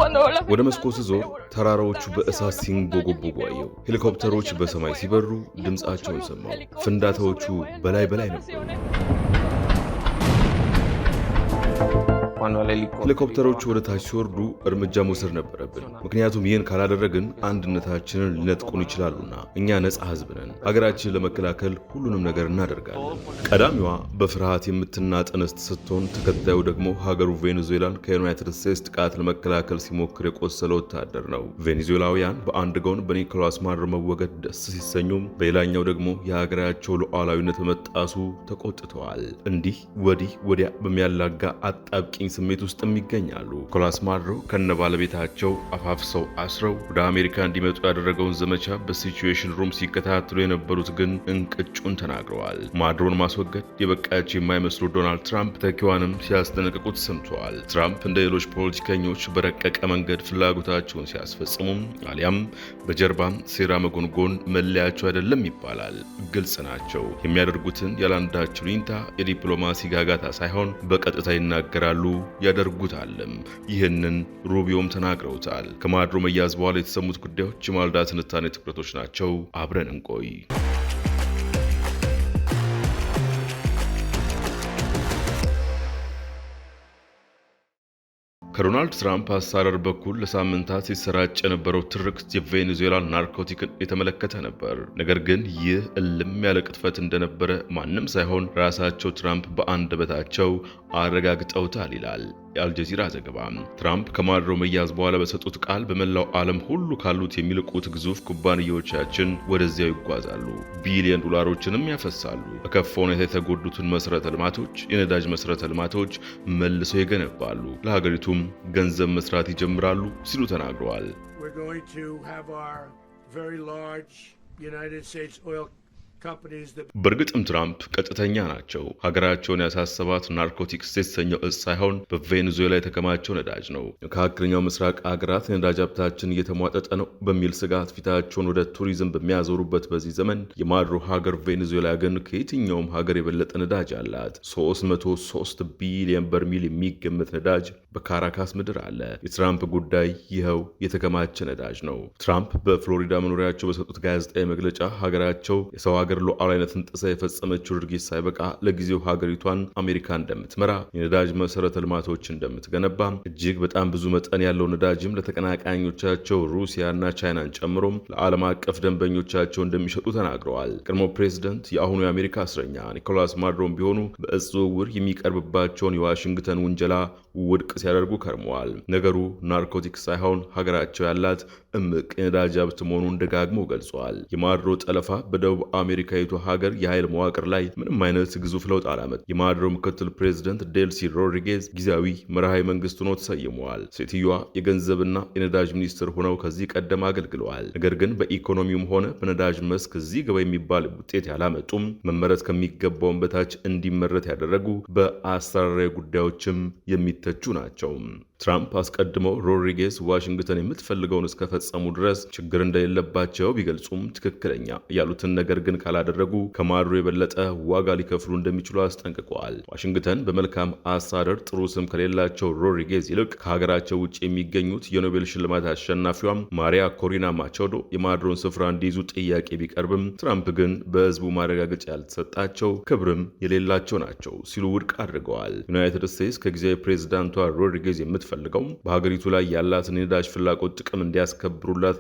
ወደ መስኮት ዞር ተራራዎቹ በእሳት ሲንቦጎቦጉ አየሁ። ሄሊኮፕተሮች በሰማይ ሲበሩ ድምፃቸውን ሰማሁ። ፍንዳታዎቹ በላይ ነበሩ። ሄሊኮፕተሮቹ ወደ ታች ሲወርዱ እርምጃ መውሰድ ነበረብን። ምክንያቱም ይህን ካላደረግን አንድነታችንን ሊነጥቁን ይችላሉና። እኛ ነፃ ሕዝብ ነን። ሀገራችንን ለመከላከል ሁሉንም ነገር እናደርጋለን። ቀዳሚዋ በፍርሃት የምትናጠን ስትሆን፣ ተከታዩ ደግሞ ሀገሩ ቬኔዙዌላን ከዩናይትድ ስቴትስ ጥቃት ለመከላከል ሲሞክር የቆሰለ ወታደር ነው። ቬኔዙዌላውያን በአንድ ጎን በኒኮላስ ማዱሮ መወገድ ደስ ሲሰኙም፣ በሌላኛው ደግሞ የሀገራቸው ሉዓላዊነት በመጣሱ ተቆጥተዋል። እንዲህ ወዲህ ወዲያ በሚያላጋ አጣብቂኝ ስሜት ውስጥም ይገኛሉ። ኒኮላስ ማዱሮ ከነ ባለቤታቸው አፋፍሰው አስረው ወደ አሜሪካ እንዲመጡ ያደረገውን ዘመቻ በሲቹዌሽን ሩም ሲከታተሉ የነበሩት ግን እንቅጩን ተናግረዋል። ማዱሮን ማስወገድ የበቃቸው የማይመስሉ ዶናልድ ትራምፕ ተኪዋንም ሲያስጠነቅቁት ሰምተዋል። ትራምፕ እንደ ሌሎች ፖለቲከኞች በረቀቀ መንገድ ፍላጎታቸውን ሲያስፈጽሙም አሊያም በጀርባም ሴራ መጎንጎን መለያቸው አይደለም ይባላል። ግልጽ ናቸው። የሚያደርጉትን ያላንዳቸው ሊንታ የዲፕሎማሲ ጋጋታ ሳይሆን በቀጥታ ይናገራሉ፣ ያደርጉታልም። ይህንን ሩቢዮም ተናግረውታል። ከማዱሮ መያዝ በኋላ የተሰሙት ጉዳዮች የማልዳ ትንታኔ ትኩረቶች ናቸው። አብረን እንቆይ። ከዶናልድ ትራምፕ አስተዳደር በኩል ለሳምንታት ሲሰራጭ የነበረው ትርክት የቬኔዙዌላ ናርኮቲክን የተመለከተ ነበር። ነገር ግን ይህ እልም ያለ ቅጥፈት እንደነበረ ማንም ሳይሆን ራሳቸው ትራምፕ በአንደበታቸው አረጋግጠውታል ይላል የአልጀዚራ ዘገባ። ትራምፕ ከማዱሮ መያዝ በኋላ በሰጡት ቃል በመላው ዓለም ሁሉ ካሉት የሚልቁት ግዙፍ ኩባንያዎቻችን ወደዚያው ይጓዛሉ፣ ቢሊዮን ዶላሮችንም ያፈሳሉ፣ በከፋ ሁኔታ የተጎዱትን መሰረተ ልማቶች፣ የነዳጅ መሰረተ ልማቶች መልሰው ይገነባሉ፣ ለሀገሪቱም ገንዘብ መስራት ይጀምራሉ ሲሉ ተናግረዋል። በእርግጥም ትራምፕ ቀጥተኛ ናቸው። ሀገራቸውን ያሳሰባት ናርኮቲክስ የተሰኘው እጽ ሳይሆን በቬኔዙዌላ የተከማቸው ነዳጅ ነው። መካከለኛው ምስራቅ ሀገራት የነዳጅ ሀብታችን እየተሟጠጠ ነው በሚል ስጋት ፊታቸውን ወደ ቱሪዝም በሚያዞሩበት በዚህ ዘመን የማዱሮ ሀገር ቬኔዙዌላ ግን ከየትኛውም ሀገር የበለጠ ነዳጅ አላት። 303 ቢሊዮን በርሚል የሚገመት ነዳጅ በካራካስ ምድር አለ። የትራምፕ ጉዳይ ይኸው የተከማቸ ነዳጅ ነው። ትራምፕ በፍሎሪዳ መኖሪያቸው በሰጡት ጋዜጣዊ መግለጫ ሀገራቸው የሰው ሀገር ሉዓላዊነትን ጥሳ የፈጸመችው ድርጊት ሳይበቃ ለጊዜው ሀገሪቷን አሜሪካ እንደምትመራ፣ የነዳጅ መሰረተ ልማቶች እንደምትገነባ፣ እጅግ በጣም ብዙ መጠን ያለው ነዳጅም ለተቀናቃኞቻቸው ሩሲያና ቻይናን ጨምሮም ለዓለም አቀፍ ደንበኞቻቸው እንደሚሸጡ ተናግረዋል። ቀድሞ ፕሬዝደንት የአሁኑ የአሜሪካ እስረኛ ኒኮላስ ማዱሮም ቢሆኑ በእጽ ዝውውር የሚቀርብባቸውን የዋሽንግተን ውንጀላ ውድቅ ሲያደርጉ ከርመዋል። ነገሩ ናርኮቲክስ ሳይሆን ሀገራቸው ያላት እምቅ የነዳጅ ሀብት መሆኑን ደጋግመው ገልጸዋል። የማዱሮ ጠለፋ በደቡብ አሜሪካዊቱ ሀገር የኃይል መዋቅር ላይ ምንም አይነት ግዙፍ ለውጥ አላመጣም። የማዱሮ ምክትል ፕሬዝደንት ዴልሲ ሮድሪጌዝ ጊዜያዊ መርሃዊ መንግስት ሆነው ተሰይመዋል። ሴትዮዋ የገንዘብና የነዳጅ ሚኒስትር ሆነው ከዚህ ቀደም አገልግለዋል። ነገር ግን በኢኮኖሚውም ሆነ በነዳጅ መስክ እዚህ ገባ የሚባል ውጤት ያላመጡም፣ መመረት ከሚገባውን በታች እንዲመረት ያደረጉ፣ በአሰራራዊ ጉዳዮችም የሚተቹ ናቸው። ትራምፕ አስቀድመው ሮድሪጌዝ ዋሽንግተን የምትፈልገውን እስከፈጸሙ ድረስ ችግር እንደሌለባቸው ቢገልጹም ትክክለኛ ያሉትን ነገር ግን ካላደረጉ ከማዱሮ የበለጠ ዋጋ ሊከፍሉ እንደሚችሉ አስጠንቅቀዋል። ዋሽንግተን በመልካም አስተዳደር ጥሩ ስም ከሌላቸው ሮድሪጌዝ ይልቅ ከሀገራቸው ውጭ የሚገኙት የኖቤል ሽልማት አሸናፊዋም ማሪያ ኮሪና ማቻዶ የማዱሮን ስፍራ እንዲይዙ ጥያቄ ቢቀርብም ትራምፕ ግን በህዝቡ ማረጋገጫ ያልተሰጣቸው ክብርም የሌላቸው ናቸው ሲሉ ውድቅ አድርገዋል። ዩናይትድ ስቴትስ ከጊዜያዊ ፕሬዝዳንቷ ሮድሪጌዝ የምትፈልገው በሀገሪቱ ላይ ያላትን የነዳጅ ፍላጎት ጥቅም እንዲያስከብሩላት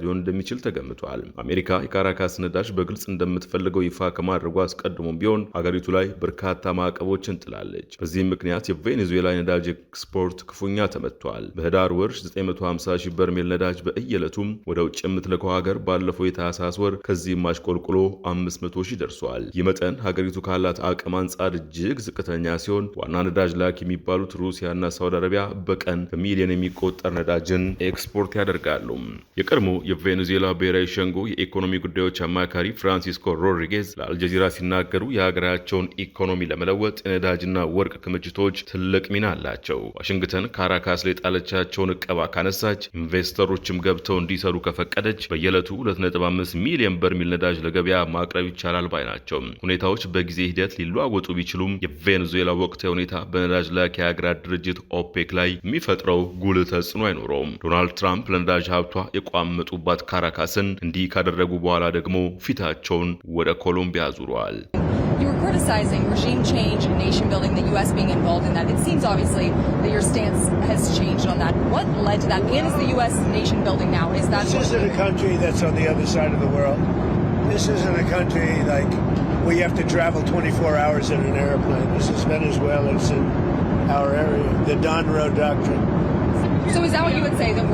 ሊሆን እንደሚችል ተገምቷል። አሜሪካ የካራካስ ነዳጅ በግልጽ እንደምትፈልገው ይፋ ከማድረጉ አስቀድሞም ቢሆን ሀገሪቱ ላይ በርካታ ማዕቀቦችን ጥላለች። በዚህም ምክንያት የቬኔዙዌላ ነዳጅ ኤክስፖርት ክፉኛ ተመቷል። በህዳር ወር 950 ሺህ በርሜል ነዳጅ በእየለቱም ወደ ውጭ የምትልከው ሀገር ባለፈው የታህሳስ ወር ከዚህም አሽቆልቁሎ 500 ሺህ ደርሷል። ይህ መጠን ሀገሪቱ ካላት አቅም አንጻር እጅግ ዝቅተኛ ሲሆን ዋና ነዳጅ ላኪ የሚባሉት ሩሲያና ሳውዲ አረቢያ በቀን በሚሊዮን የሚቆጠር ነዳጅን ኤክስፖርት ያደርጋሉ። የቀድሞ የቬኔዙዌላ ብሔራዊ ሸንጎ የኢኮኖሚ ጉዳዮች አማካሪ ፍራንሲስኮ ሮድሪጌዝ ለአልጀዚራ ሲናገሩ የሀገራቸውን ኢኮኖሚ ለመለወጥ የነዳጅና ወርቅ ክምችቶች ትልቅ ሚና አላቸው። ዋሽንግተን ካራካስ ላይ ጣለቻቸውን እቀባ ካነሳች፣ ኢንቨስተሮችም ገብተው እንዲሰሩ ከፈቀደች በየዕለቱ 2.5 ሚሊዮን በርሚል ነዳጅ ለገበያ ማቅረብ ይቻላል ባይ ናቸው። ሁኔታዎች በጊዜ ሂደት ሊለዋወጡ ቢችሉም የቬኔዙዌላ ወቅታዊ ሁኔታ በነዳጅ ላኪ ሀገራት ድርጅት ኦፔክ ላይ የሚፈጥረው የሚፈጥረው ጉልህ ተጽዕኖ አይኖረውም። ዶናልድ ትራምፕ ለነዳጅ ሀብቷ የቋመጡባት ካራካስን እንዲህ ካደረጉ በኋላ ደግሞ ፊታቸውን ወደ ኮሎምቢያ ዙረዋል። You were criticizing regime change and nation building, the U.S. being involved in that. It seems obviously that your stance has changed on that. What led to that? And is the U.S. nation building now? Is that this isn't a country that's on the other side of the world. This isn't a country like where you have to travel 24 hours in an airplane. This is Venezuela. It's in our area. The Don Road Doctrine. So is that what you would say, that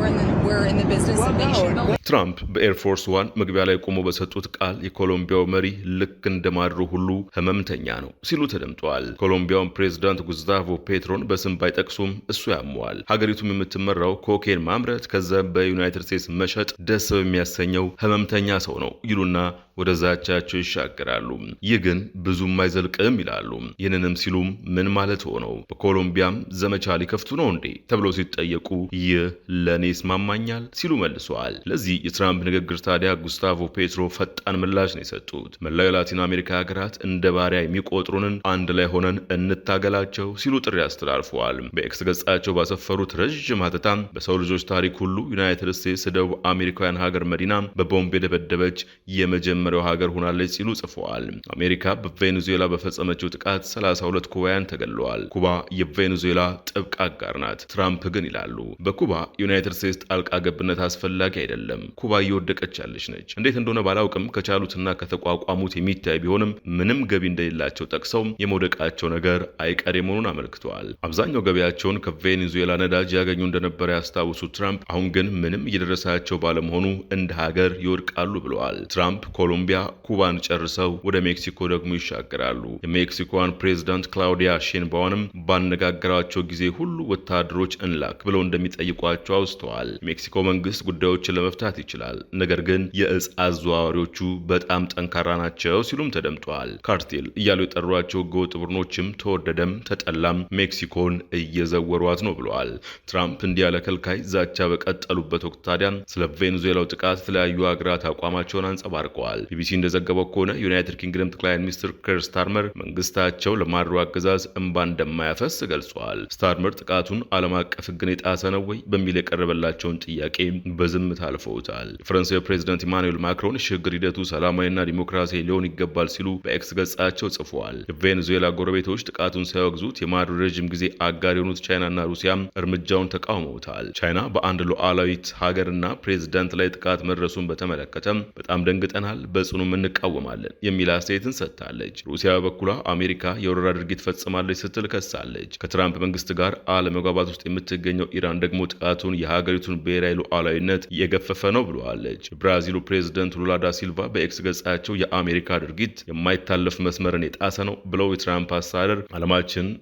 we're in the business of nation building? ትራምፕ በኤርፎርስ ዋን መግቢያ ላይ ቆሞ በሰጡት ቃል የኮሎምቢያው መሪ ልክ እንደማድሮ ሁሉ ህመምተኛ ነው ሲሉ ተደምጠዋል። ኮሎምቢያውን ፕሬዝዳንት ጉስታቮ ፔትሮን በስም ባይጠቅሱም እሱ ያመዋል። ሀገሪቱም የምትመራው ኮኬን ማምረት ከዛም በዩናይትድ ስቴትስ መሸጥ ደስ በሚያሰኘው ህመምተኛ ሰው ነው ይሉና ወደ ዛቻቸው ይሻገራሉ። ይህ ግን ብዙም አይዘልቅም ይላሉ። ይህንንም ሲሉም ምን ማለት ሆነው በኮሎምቢያም ዘመቻ ሊከፍቱ ነው እንዴ ተብለው ሲጠየቁ ይህ ለኔ ይስማማኛል ሲሉ መልሰዋል። ለዚህ የትራምፕ ንግግር ታዲያ ጉስታቮ ፔትሮ ፈጣን ምላሽ ነው የሰጡት። መላው የላቲን አሜሪካ ሀገራት እንደ ባሪያ የሚቆጥሩንን አንድ ላይ ሆነን እንታገላቸው ሲሉ ጥሪ አስተላልፈዋል። በኤክስ ገጻቸው ባሰፈሩት ረዥም ሀተታም በሰው ልጆች ታሪክ ሁሉ ዩናይትድ ስቴትስ ደቡብ አሜሪካውያን ሀገር መዲና በቦምብ የደበደበች የመጀመሪያው ሀገር ሆናለች ሲሉ ጽፈዋል። አሜሪካ በቬኔዙዌላ በፈጸመችው ጥቃት 32 ኩባውያን ተገድለዋል። ኩባ የቬኔዙዌላ ጥብቅ አጋር ናት። ትራምፕ ግን ይላሉ በኩባ ዩናይትድ ስቴትስ ጣልቃ ገብነት አስፈላጊ አይደለም። ኩባ እየወደቀች ያለች ነች። እንዴት እንደሆነ ባላውቅም ከቻሉትና ከተቋቋሙት የሚታይ ቢሆንም ምንም ገቢ እንደሌላቸው ጠቅሰው የመውደቃቸው ነገር አይቀሬ መሆኑን አመልክተዋል። አብዛኛው ገቢያቸውን ከቬኔዙዌላ ነዳጅ ያገኙ እንደነበረ ያስታውሱት ትራምፕ አሁን ግን ምንም እየደረሳቸው ባለመሆኑ እንደ ሀገር ይወድቃሉ ብለዋል። ትራምፕ ኮሎምቢያ ኩባን ጨርሰው ወደ ሜክሲኮ ደግሞ ይሻገራሉ። የሜክሲኮዋን ፕሬዝዳንት ክላውዲያ ሼንባውንም ባነጋገራቸው ጊዜ ሁሉ ወታደሮች እንላክ ብለው እንደሚጠይቋቸው አውስተዋል። ሜክሲኮ መንግስት ጉዳዮችን ለመፍታት ይችላል፣ ነገር ግን የእጽ አዘዋዋሪዎቹ በጣም ጠንካራ ናቸው ሲሉም ተደምጠዋል። ካርቴል እያሉ የጠሯቸው ህገወጥ ቡድኖችም ተወደደም ተጠላም ሜክሲኮን እየዘወሯት ነው ብለዋል። ትራምፕ እንዲህ ያለ ከልካይ ዛቻ በቀጠሉበት ወቅት ታዲያ ስለ ቬኔዙዌላው ጥቃት የተለያዩ ሀገራት አቋማቸውን አንጸባርቀዋል። ቢቢሲ እንደዘገበው ከሆነ ዩናይትድ ኪንግደም ጠቅላይ ሚኒስትር ኬር ስታርመር መንግስታቸው ለማድሮ አገዛዝ እንባ እንደማያፈስ ገልጸዋል። ስታርመር ጥቃቱን ዓለም አቀፍ ህግን የጣሰ ነው ወይ በሚል የቀረበላቸውን ጥያቄ በዝምታ አልፈውታል። የፈረንሳይ ፕሬዝዳንት ኢማኑኤል ማክሮን የሽግግር ሂደቱ ሰላማዊና ዲሞክራሲያዊ ሊሆን ይገባል ሲሉ በኤክስ ገጻቸው ጽፈዋል። የቬኔዙዌላ ጎረቤቶች ጥቃቱን ሳይወግዙት የማድሮ ረጅም ጊዜ አጋር የሆኑት ቻይናና ሩሲያም እርምጃውን ተቃውመውታል። ቻይና በአንድ ሉዓላዊት ሀገርና ፕሬዝዳንት ላይ ጥቃት መድረሱን በተመለከተም በጣም ደንግጠናል፣ በጽኑም እንቃወማለን የሚል አስተያየትን ሰጥታለች። ሩሲያ በበኩሏ አሜሪካ የወረራ ድርጊት ፈጽማለች ስትል ከሳለች። ከትራምፕ መንግስት ጋር አለመግባባት ውስጥ የምትገኘው ኢራን ደግሞ ጥቃቱን የሀገሪቱን ብሔራዊ ሉዓላዊነት የገፈፈ ነው ብለዋለች። የብራዚሉ ፕሬዝዳንት ሉላ ዳ ሲልቫ በኤክስ ገጻቸው የአሜሪካ ድርጊት የማይታለፍ መስመርን የጣሰ ነው ብለው የትራምፕ አስተዳደር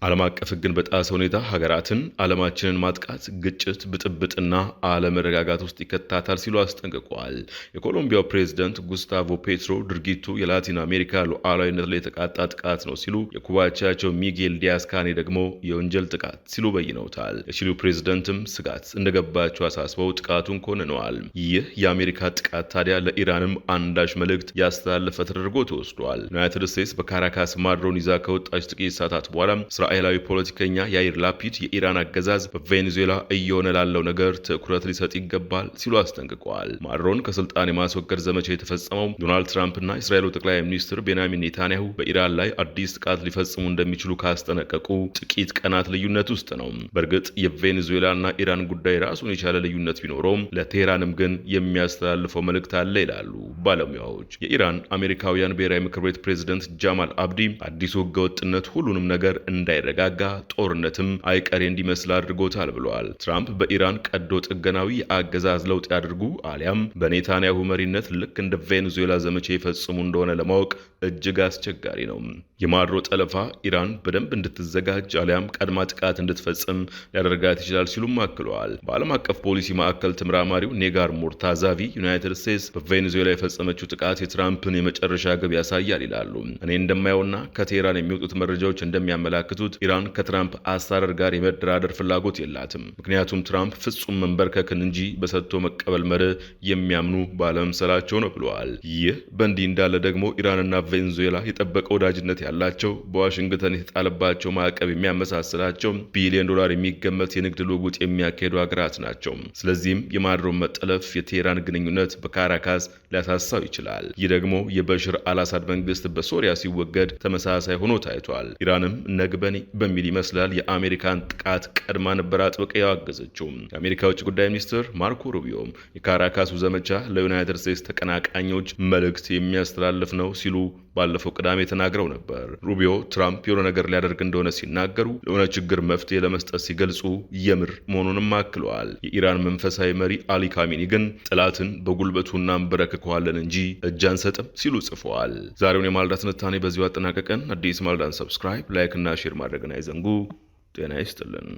ዓለም አቀፍ ህግን በጣሰ ሁኔታ ሀገራትን ዓለማችንን ማጥቃት ግጭት፣ ብጥብጥና አለመረጋጋት ውስጥ ይከታታል ሲሉ አስጠንቅቀዋል። የኮሎምቢያው ፕሬዝዳንት ጉስታቮ ፔትሮ ድርጊቱ የላቲን አሜሪካ ሉዓላዊነት ላይ የተቃጣ ጥቃት ነው ሲሉ፣ የኩባቻቸው ሚጌል ዲያስ ካኔ ደግሞ የወንጀል ጥቃት ሲሉ በይነውታል። የቺሊው ፕሬዝዳንትም ስጋት እንደገባቸው አሳስበው ጥቃቱን ኮንነዋል። ይህ የአሜሪካ ጥቃት ታዲያ ለኢራንም አንዳች መልእክት ያስተላለፈ ተደርጎ ተወስዷል። ዩናይትድ ስቴትስ በካራካስ ማድሮን ይዛ ከወጣች ጥቂት ሰዓታት በኋላ እስራኤላዊ ፖለቲከኛ ያይር ላፒድ የኢራን አገዛዝ በቬኔዙዌላ እየሆነ ላለው ነገር ትኩረት ሊሰጥ ይገባል ሲሉ አስጠንቅቀዋል። ማድሮን ከስልጣን የማስወገድ ዘመቻ የተፈጸመው ዶናልድ ትራምፕና እስራኤሉ ጠቅላይ ሚኒስትር ቤንያሚን ኔታንያሁ በኢራን ላይ አዲስ ጥቃት ሊፈጽሙ እንደሚችሉ ካስጠነቀቁ ጥቂት ቀናት ልዩነት ውስጥ ነው። በእርግጥ የቬኔዙዌላና ኢራን ጉዳይ ራሱን የቻለ ልዩነት ቢኖረውም ለቴህራንም ግን የሚያስተላልፈው መልእክት አለ ይላሉ ባለሙያዎች። የኢራን አሜሪካውያን ብሔራዊ ምክር ቤት ፕሬዝዳንት ጃማል አብዲ አዲሱ ህገወጥነት ሁሉንም ነገር እንዳይረጋጋ ጦርነትም አይቀሬ እንዲመስል አድርጎታል ብለዋል። ትራምፕ በኢራን ቀዶ ጥገናዊ የአገዛዝ ለውጥ ያድርጉ አሊያም በኔታንያሁ መሪነት ልክ እንደ ቬኔዙዌላ ዘመቻ ይፈጽሙ እንደሆነ ለማወቅ እጅግ አስቸጋሪ ነው። የማድሮ ጠለፋ ኢራን በደንብ እንድትዘጋጅ አሊያም ቀድማ ጥቃት እንድትፈጽም ሊያደርጋት ይችላል ሲሉም አክለዋል። በዓለም አቀፍ ፖሊሲ ማዕከል ተመራማሪው ኔጋር ሞርታዛቪ ዩናይትድ ስቴትስ በቬኔዙዌላ የፈጸመችው ጥቃት የትራምፕን የመጨረሻ ግብ ያሳያል ይላሉ። እኔ እንደማየውና ከቴህራን የሚወጡት መረጃዎች እንደሚያመላክቱት ኢራን ከትራምፕ አስተዳደር ጋር የመደራደር ፍላጎት የላትም። ምክንያቱም ትራምፕ ፍጹም መንበርከክን እንጂ በሰጥቶ መቀበል መርህ የሚያምኑ ባለመምሰላቸው ነው ብለዋል። ይህ ይህ በእንዲህ እንዳለ ደግሞ ኢራንና ቬኔዙዌላ የጠበቀ ወዳጅነት ያላቸው በዋሽንግተን የተጣለባቸው ማዕቀብ የሚያመሳስላቸው ቢሊዮን ዶላር የሚገመት የንግድ ልውውጥ የሚያካሄዱ ሀገራት ናቸው። ስለዚህም የማድሮን መጠለፍ የቴህራን ግንኙነት በካራካስ ሊያሳሳው ይችላል። ይህ ደግሞ የበሽር አልአሳድ መንግስት በሶሪያ ሲወገድ ተመሳሳይ ሆኖ ታይቷል። ኢራንም ነግበኔ በሚል ይመስላል የአሜሪካን ጥቃት ቀድማ ነበር አጥብቃ ያወገዘችው። የአሜሪካ ውጭ ጉዳይ ሚኒስትር ማርኮ ሩቢዮ የካራካሱ ዘመቻ ለዩናይትድ ስቴትስ ተቀናቃኞች መልእክት የሚያስተላልፍ ነው ሲሉ ባለፈው ቅዳሜ ተናግረው ነበር። ሩቢዮ ትራምፕ የሆነ ነገር ሊያደርግ እንደሆነ ሲናገሩ ለሆነ ችግር መፍትሄ ለመስጠት ሲገልጹ የምር መሆኑንም አክለዋል። የኢራን መንፈሳዊ መሪ አሊ ካሚኒ ግን ጠላትን በጉልበቱ እናንበረክከዋለን እንጂ እጅ አንሰጥም ሲሉ ጽፈዋል። ዛሬውን የማለዳ ትንታኔ በዚሁ አጠናቀቀን። አዲስ ማለዳን ሰብስክራይብ፣ ላይክ እና ሼር ማድረግን አይዘንጉ። ጤና ይስጥልን።